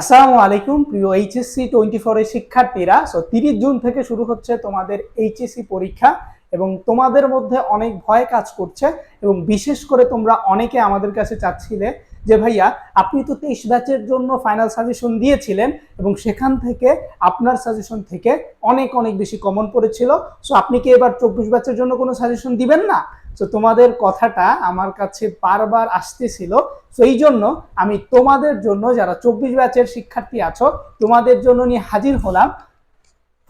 আসসালামু আলাইকুম প্রিয় এইচএসসি 24 এর শিক্ষার্থীরা। 30 জুন থেকে শুরু হচ্ছে তোমাদের এইচএসসি পরীক্ষা এবং তোমাদের মধ্যে অনেক ভয় কাজ করছে এবং বিশেষ করে তোমরা অনেকে আমাদের কাছে চাচ্ছিলে যে ভাইয়া আপনি তো 23 ব্যাচের জন্য ফাইনাল সাজেশন দিয়েছিলেন এবং সেখান থেকে আপনার সাজেশন থেকে অনেক অনেক বেশি কমন পড়েছিল, সো আপনি কি এবার 24 ব্যাচের জন্য কোনো সাজেশন দিবেন না? তো তোমাদের কথাটা আমার কাছে বারবার আসতেছিল। তো এই জন্য আমি তোমাদের জন্য যারা 24 ব্যাচের শিক্ষার্থী আছো তোমাদের জন্য নিয়ে হাজির হলাম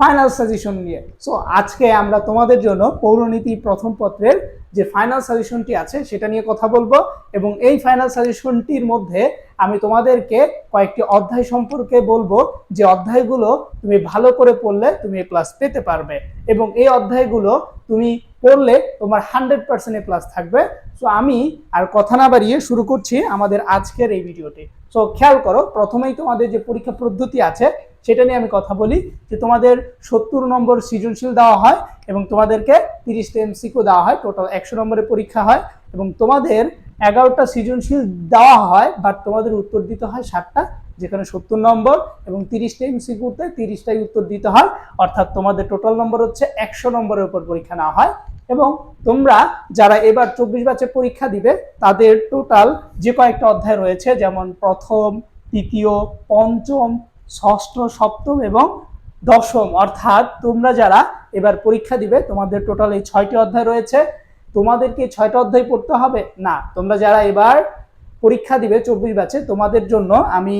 ফাইনাল সাজেশন নিয়ে। সো আজকে আমরা তোমাদের জন্য পৌরনীতি প্রথম পত্রের যে ফাইনাল সাজেশনটি আছে সেটা নিয়ে কথা বলবো এবং এই ফাইনাল সাজেশনটির মধ্যে আমি তোমাদেরকে কয়েকটি অধ্যায় সম্পর্কে বলবো যে অধ্যায়গুলো তুমি ভালো করে পড়লে তুমি এ প্লাস পেতে পারবে এবং এই অধ্যায়গুলো তুমি পড়লে তোমার 100% এ প্লাস থাকবে। সো আমি আর কথা না বাড়িয়ে শুরু করছি আমাদের আজকের এই ভিডিওটি। সো খেয়াল করো, প্রথমেই তোমাদের যে পরীক্ষা পদ্ধতি আছে সেটা নিয়ে আমি কথা বলি যে তোমাদের 70 নম্বর সৃজনশীল দেওয়া হয় এবং তোমাদেরকে 30টা এমসিকিউ দেওয়া হয়, টোটাল 100 নম্বরের পরীক্ষা হয় এবং তোমাদের 11টা সৃজনশীল দেওয়া হয় বাট তোমাদের উত্তর দিতে হয় 7টা, যেখানে 70 নম্বর এবং 30টা এমসিকিউতে 30টাই উত্তর দিতে হয়, অর্থাৎ তোমাদের টোটাল নম্বর হচ্ছে 100 নম্বরের উপর পরীক্ষা নেওয়া হয়। এবং তোমরা যারা এবার 24 ব্যাচে পরীক্ষা দিবে তাদের টোটাল যে কয়েকটা অধ্যায় রয়েছে যেমন প্রথম, তৃতীয়, পঞ্চম, ষষ্ঠ, সপ্তম এবং দশম, অর্থাৎ তোমরা যারা এবার পরীক্ষা দিবে তোমাদের টোটাল এই 6টি অধ্যায় রয়েছে। তোমাদেরকে 6টা অধ্যায় পড়তে হবে না, তোমরা যারা এবার পরীক্ষা দিবে 24 ব্যাচে তোমাদের জন্য আমি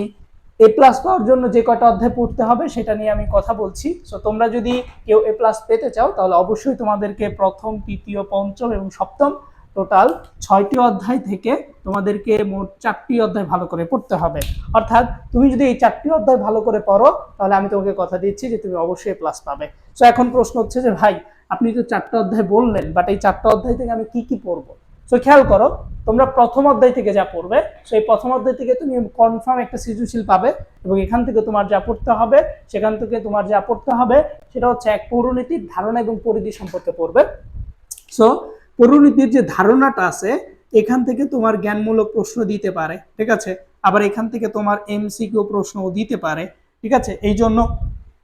এ প্লাস পাওয়ার জন্য যে কয়টা অধ্যায় পড়তে হবে সেটা নিয়ে আমি কথা বলছি। সো তোমরা যদি কেউ এ প্লাস পেতে চাও তাহলে অবশ্যই তোমাদেরকে প্রথম, তৃতীয়, পঞ্চম এবং সপ্তম টোটাল 6টি অধ্যায় থেকে তোমাদেরকে মোট 4টি অধ্যায় ভালো করে পড়তে হবে। অর্থাৎ তুমি যদি এই 4টি অধ্যায় ভালো করে পড়ো তাহলে আমি তোমাকে কথা দিচ্ছি যে তুমি অবশ্যই এ প্লাস পাবে। সো এখন প্রশ্ন হচ্ছে যে ভাই আপনি তো 4টা অধ্যায় বললেন বাট এই 4টা অধ্যায় থেকে আমি কি কি পড়বো? সো খেয়াল করো, তোমরা প্রথম অধ্যায় থেকে যা পড়বে সেই প্রথম অধ্যায় থেকে তুমি কনফার্ম একটা সৃজনশীল পাবে এবং এখান থেকে তোমার যা পড়তে হবে সেখান থেকে তোমার যা পড়তে হবে সেটা হচ্ছে এক পৌরনীতির ধারণা এবং পরিধি সম্পর্কে পড়বে। সো পৌরনীতির যে ধারণাটা আছে এখান থেকে তোমার জ্ঞানমূলক প্রশ্ন দিতে পারে, ঠিক আছে, আবার এখান থেকে তোমার এমসিকিউ প্রশ্নও দিতে পারে, ঠিক আছে। এই জন্য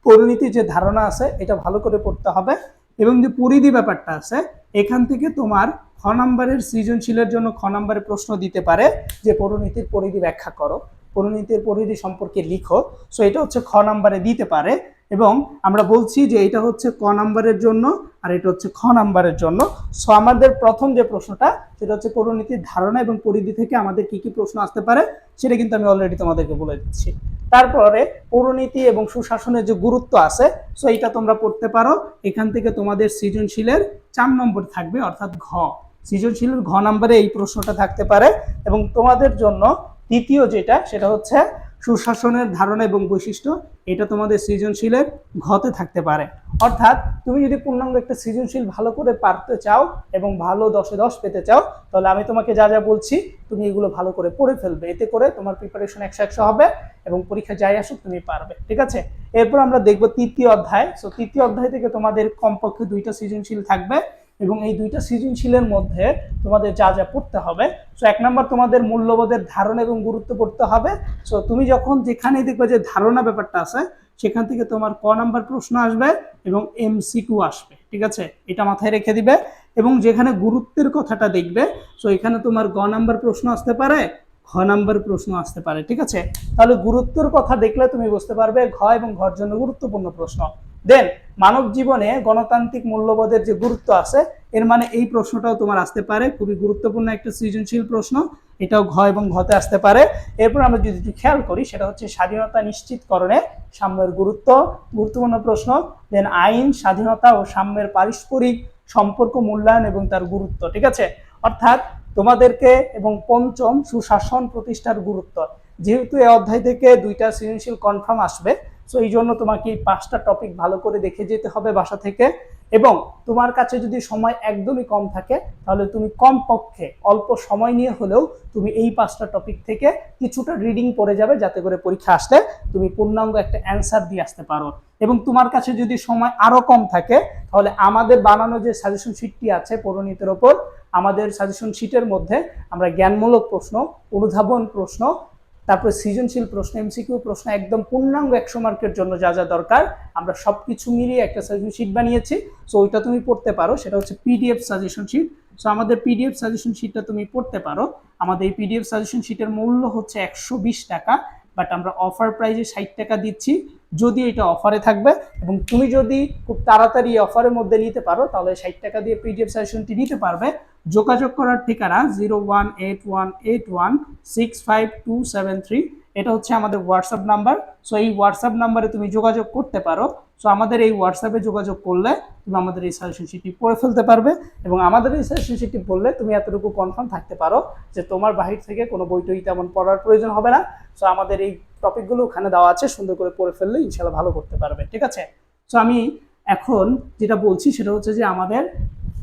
পৌরনীতির যে ধারণা আছে এটা ভালো করে পড়তে হবে এবং যে পরিধি ব্যাপারটা আছে এখান থেকে তোমার খ নম্বরের সৃজনশীলের জন্য খ নম্বরের প্রশ্ন দিতে পারে যে পৌরনীতির পরিধি ব্যাখ্যা করো, পৌরনীতির পরিধি সম্পর্কে লিখো। সো এটা হচ্ছে খ নম্বরে দিতে পারে এবং আমরা বলছি যে এটা হচ্ছে ক নম্বরের জন্য আর এটা হচ্ছে খ নম্বরের জন্য। সো আমাদের প্রথম যে প্রশ্নটা সেটা হচ্ছে পৌরনীতির ধারণা এবং পরিধি থেকে আমাদের কি কি প্রশ্ন আসতে পারে সেটা কিন্তু আমি অলরেডি তোমাদেরকে বলে দিচ্ছি। তারপরে পৌরনীতি এবং সুশাসনের যে গুরুত্ব আছে সো এটা তোমরা পড়তে পারো, এখান থেকে তোমাদের সৃজনশীলের 4 নম্বর থাকবে অর্থাৎ ঘ, সৃজনশীলের ঘ নম্বরে এই প্রশ্নটা থাকতে পারে এবং তোমাদের জন্য তৃতীয় যেটা সেটা হচ্ছে সুশাসনের ধারণা এবং বৈশিষ্ট্য, এটা তোমাদের সৃজনশীলের ঘতে থাকতে পারে। অর্থাৎ তুমি যদি পূর্ণাঙ্গ একটা সৃজনশীল ভালো করে পারতে চাও এবং ভালো 10-এ 10 পেতে চাও তাহলে আমি তোমাকে যা যা বলছি তুমি এগুলো ভালো করে পড়ে ফেলবে, এতে করে তোমার প্রিপারেশন 100 হবে এবং পরীক্ষা যাই আসুক তুমি পারবে, ঠিক আছে। এরপর আমরা দেখবো তৃতীয় অধ্যায়। সো তৃতীয় অধ্যায় থেকে তোমাদের কমপক্ষে 2টা সৃজনশীল থাকবে এবং এই 2টা সৃজনশীলের মধ্যে তোমাদের যা যা পড়তে হবে। সো 1 নম্বর তোমাদের মূল্যবোধের ধারণা এবং গুরুত্ব পড়তে হবে। সো তুমি যখন যেখানে দেখবে যে ধারণা ব্যাপারটা আছে সেখান থেকে তোমার ক নাম্বার প্রশ্ন আসবে এবং এমসিকিউ আসবে, ঠিক আছে, এটা মাথায় রেখে দিবে। এবং যেখানে গুরুত্বের কথাটা দেখবে সো এখানে তোমার গ নাম্বার প্রশ্ন আসতে পারে, ঘ নাম্বার প্রশ্ন আসতে পারে, ঠিক আছে। তাহলে গুরুত্বের কথা দেখলে তুমি বুঝতে পারবে ঘ এবং ঘর জন্য গুরুত্বপূর্ণ প্রশ্ন। দেন মানব জীবনে গণতান্ত্রিক মূল্যবোধের যে গুরুত্ব আছে এর মানে এই প্রশ্নটাও তোমার আসতে পারে, খুবই গুরুত্বপূর্ণ একটা সৃজনশীল প্রশ্ন, এটাও ঘ এবং ঘতে আসতে পারে। এরপর আমরা যদি খেয়াল করি সেটা হচ্ছে স্বাধীনতা নিশ্চিতকরণে সাম্যের গুরুত্ব, গুরুত্বপূর্ণ প্রশ্ন। দেন আইন, স্বাধীনতা ও সাম্যের পারস্পরিক সম্পর্ক মূল্যায়ন এবং তার গুরুত্ব, ঠিক আছে। অর্থাৎ তোমাদেরকে এবং পঞ্চম সুশাসন প্রতিষ্ঠার গুরুত্ব, যেহেতু এই অধ্যায় থেকে 2টা সৃজনশীল কনফার্ম আসবে সো এই জন্য তোমাকে এই 5টা টপিক ভালো করে দেখে যেতে হবে বাসা থেকে। এবং তোমার কাছে যদি সময় একদমই কম থাকে তাহলে তুমি কমপক্ষে অল্প সময় নিয়ে হলেও তুমি এই 5টা টপিক থেকে কিছুটা রিডিং পড়ে যাবে যাতে করে পরীক্ষা আসলে তুমি পূর্ণাঙ্গ একটা অ্যান্সার দিয়ে আসতে পারো। এবং তোমার কাছে যদি সময় আরো কম থাকে তাহলে আমাদের বানানো যে সাজেশন শিটটি আছে পৌরনীতির ওপর, আমাদের সাজেশন শিটের মধ্যে আমরা জ্ঞানমূলক প্রশ্ন, অনুধাবন প্রশ্ন, তারপরে সৃজনশীল প্রশ্ন, এমসিকিউ প্রশ্ন, একদম পূর্ণাঙ্গ 100 মার্কের জন্য যা যা দরকার আমরা সবকিছু মিলিয়ে একটা সাজেশন শিট বানিয়েছি। সো ওইটা তুমি পড়তে পারো, সেটা হচ্ছে পিডিএফ সাজেশন শিট। সো আমাদের পিডিএফ সাজেশন শিটটা তুমি পড়তে পারো। আমাদের এই পিডিএফ সাজেশন শিটের মূল্য হচ্ছে 120 টাকা, বাট আমরা অফার প্রাইসে 60 টাকা দিচ্ছি, যদি এটা অফারে থাকবে। এবং তুমি যদি খুব তাড়াতাড়ি অফারের মধ্যে নিতে পারো তাহলে 60 টাকা দিয়ে পিডিএফ সাজেশনটি নিতে পারবে। যোগাযোগ করার ঠিকানা 018181652273, এটা হচ্ছে আমাদের হোয়াটসঅ্যাপ নাম্বার। সো এই হোয়াটসঅ্যাপ নাম্বারে তুমি যোগাযোগ করতে পারো। সো আমাদের এই হোয়াটসঅ্যাপে যোগাযোগ করলে তুমি আমাদের এই সাজেশন শিটটি পড়ে ফেলতে পারবে, এবং আমাদের এই সাজেশন শিটটি পড়লে তুমি এতটুকু কনফার্ম থাকতে পারো যে তোমার বাহির থেকে কোনো বই টই তেমন পড়ার প্রয়োজন হবে না। সো আমাদের এই টপিকগুলো ওখানে দেওয়া আছে, সুন্দর করে পড়ে ফেললে ইনশাল্লাহ ভালো করতে পারবে, ঠিক আছে। সো আমি এখন যেটা বলছি সেটা হচ্ছে যে আমাদের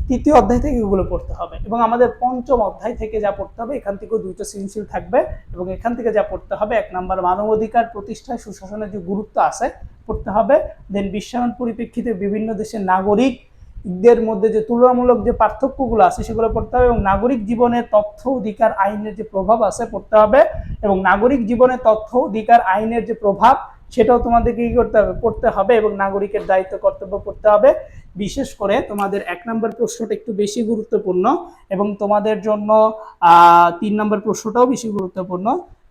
তৃতীয় অধ্যায় থেকে এগুলো পড়তে হবে, এবং আমাদের পঞ্চম অধ্যায় থেকে যা পড়তে হবে এখান থেকেও দুইটা সৃজনশীল থাকবে, এবং এখান থেকে যা পড়তে হবে 1 নম্বর মানবাধিকার প্রতিষ্ঠায় সুশাসনের যে গুরুত্ব আছে পড়তে হবে। দেন বিশ্বায়ন পরিপ্রেক্ষিতে বিভিন্ন দেশের নাগরিকদের মধ্যে যে তুলনামূলক যে পার্থক্যগুলো আছে সেগুলো পড়তে হবে, এবং নাগরিক জীবনে তথ্য অধিকার আইনের যে প্রভাব আছে পড়তে হবে, এবং নাগরিক জীবনে তথ্য অধিকার আইনের যে প্রভাব সেটাও তোমাদেরকে কি করতে হবে, পড়তে হবে, এবং নাগরিকের দায়িত্ব কর্তব্য পড়তে হবে। বিশেষ করে তোমাদের 1 নম্বর প্রশ্নটা একটু বেশি গুরুত্বপূর্ণ, এবং তোমাদের জন্য 3 নম্বর প্রশ্নটাও বেশি গুরুত্বপূর্ণ,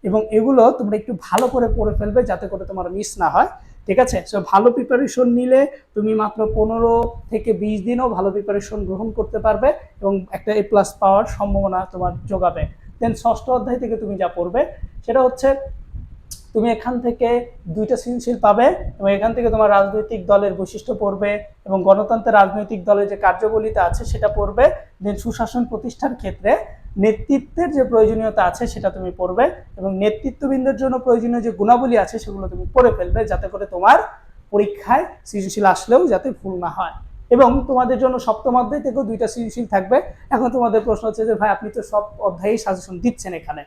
এবং এগুলো তোমরা একটু ভালো করে পড়ে ফেলবে যাতে করে তোমার মিস না হয়, ঠিক আছে। সো ভালো প্রিপারেশন নিলে তুমি মাত্র 15 থেকে 20 দিনও ভালো প্রিপারেশন গ্রহণ করতে পারবে, এবং একটা A+ পাওয়ার সম্ভাবনা তোমার যোগাবে। দেন ষষ্ঠ অধ্যায় থেকে তুমি যা পড়বে সেটা হচ্ছে তুমি এখান থেকে দুইটা সৃজনশীল পাবে, এবং এখান থেকে তোমার রাজনৈতিক দলের বৈশিষ্ট্য পড়বে, এবং গণতন্ত্রের রাজনৈতিক দলের যে কার্যবলিতা আছে সেটা পড়বে। দেন সুশাসন প্রতিষ্ঠার ক্ষেত্রে নেতৃত্বের যে প্রয়োজনীয়তা আছে সেটা তুমি পড়বে, এবং নেতৃত্ববৃন্দের জন্য প্রয়োজনীয় যে গুণাবলী আছে সেগুলো তুমি পড়ে ফেলবে যাতে করে তোমার পরীক্ষায় সৃজনশীল আসলেও যাতে ভুল না হয়। এবং তোমাদের জন্য সপ্তম অধ্যায় থেকেও দুইটা সৃজনশীল থাকবে। এখন তোমাদের প্রশ্ন হচ্ছে যে ভাই আপনি তো সব অধ্যায়েই সাজেশন দিচ্ছেন, এখানে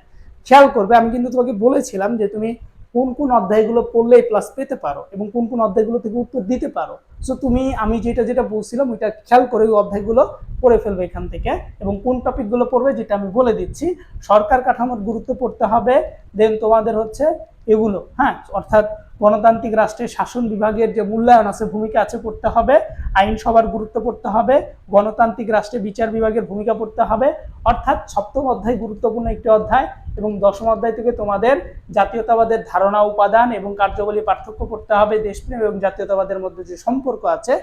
খেয়াল করবে আমি কিন্তু তোমাকে বলেছিলাম যে তুমি কোন কোন অধ্যায়গুলো পড়লে A+ পেতে পারো এবং কোন কোন অধ্যায়গুলো থেকে উত্তর দিতে পারো। সো তুমি আমি যেটা বলছিলাম ওইটা খেয়াল করে ওই অধ্যায়গুলো পড়ে ফেলবে এখান থেকে, এবং কোন টপিকগুলো পড়বে যেটা আমি বলে দিচ্ছি। সরকার কাঠামোর গুরুত্ব পড়তে হবে, দেন তোমাদের হচ্ছে এগুলো, হ্যাঁ, অর্থাৎ গণতান্ত্রিক রাষ্ট্রের শাসন বিভাগের যে মূল্যায়ন আছে ভূমিকা আছে পড়তে হবে, আইনসভার গুরুত্ব পড়তে হবে, গণতান্ত্রিক রাষ্ট্রে বিচার বিভাগের ভূমিকা পড়তে হবে, অর্থাৎ সপ্তম অধ্যায় গুরুত্বপূর্ণ একটি অধ্যায়। এবং দশম অধ্যায় থেকে তোমাদের জাতীয়তাবাদের ধারণা, উপাদান এবং কার্যাবলী পার্থক্য পড়তে হবে, দেশপ্রেম এবং জাতীয়তাবাদের মধ্যে যে সম্পর্ক আছে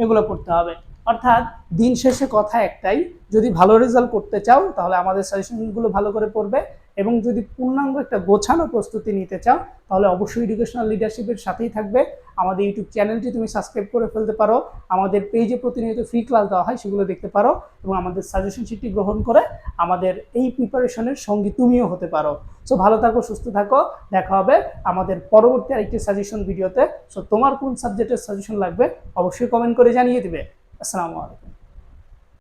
এগুলো পড়তে হবে। অর্থাৎ দিন শেষে কথা একটাই, যদি ভালো রেজাল্ট করতে চাও তাহলে আমাদের সাজেশনগুলো ভালো করে পড়বে, এবং যদি পূর্ণাঙ্গ একটা গোছানো প্রস্তুতি নিতে চাও তাহলে অবশ্যই এডুকেশনাল লিডারশিপের সাথেই থাকবে। আমাদের ইউটিউব চ্যানেলটি তুমি সাবস্ক্রাইব করে ফেলতে পারো, আমাদের পেজে প্রতিনিয়ত ফ্রি ক্লাস দেওয়া হয় সেগুলো দেখতে পারো, এবং আমাদের সাজেশন শিটটি গ্রহণ করে আমাদের এই প্রিপারেশনের সঙ্গী তুমিও হতে পারো। সো ভালো থাকো, সুস্থ থাকো, দেখা হবে আমাদের পরবর্তী আরেকটি সাজেশন ভিডিওতে। সো তোমার কোন সাবজেক্টের সাজেশন লাগবে অবশ্যই কমেন্ট করে জানিয়ে দিবে। আসসালামু আলাইকুম।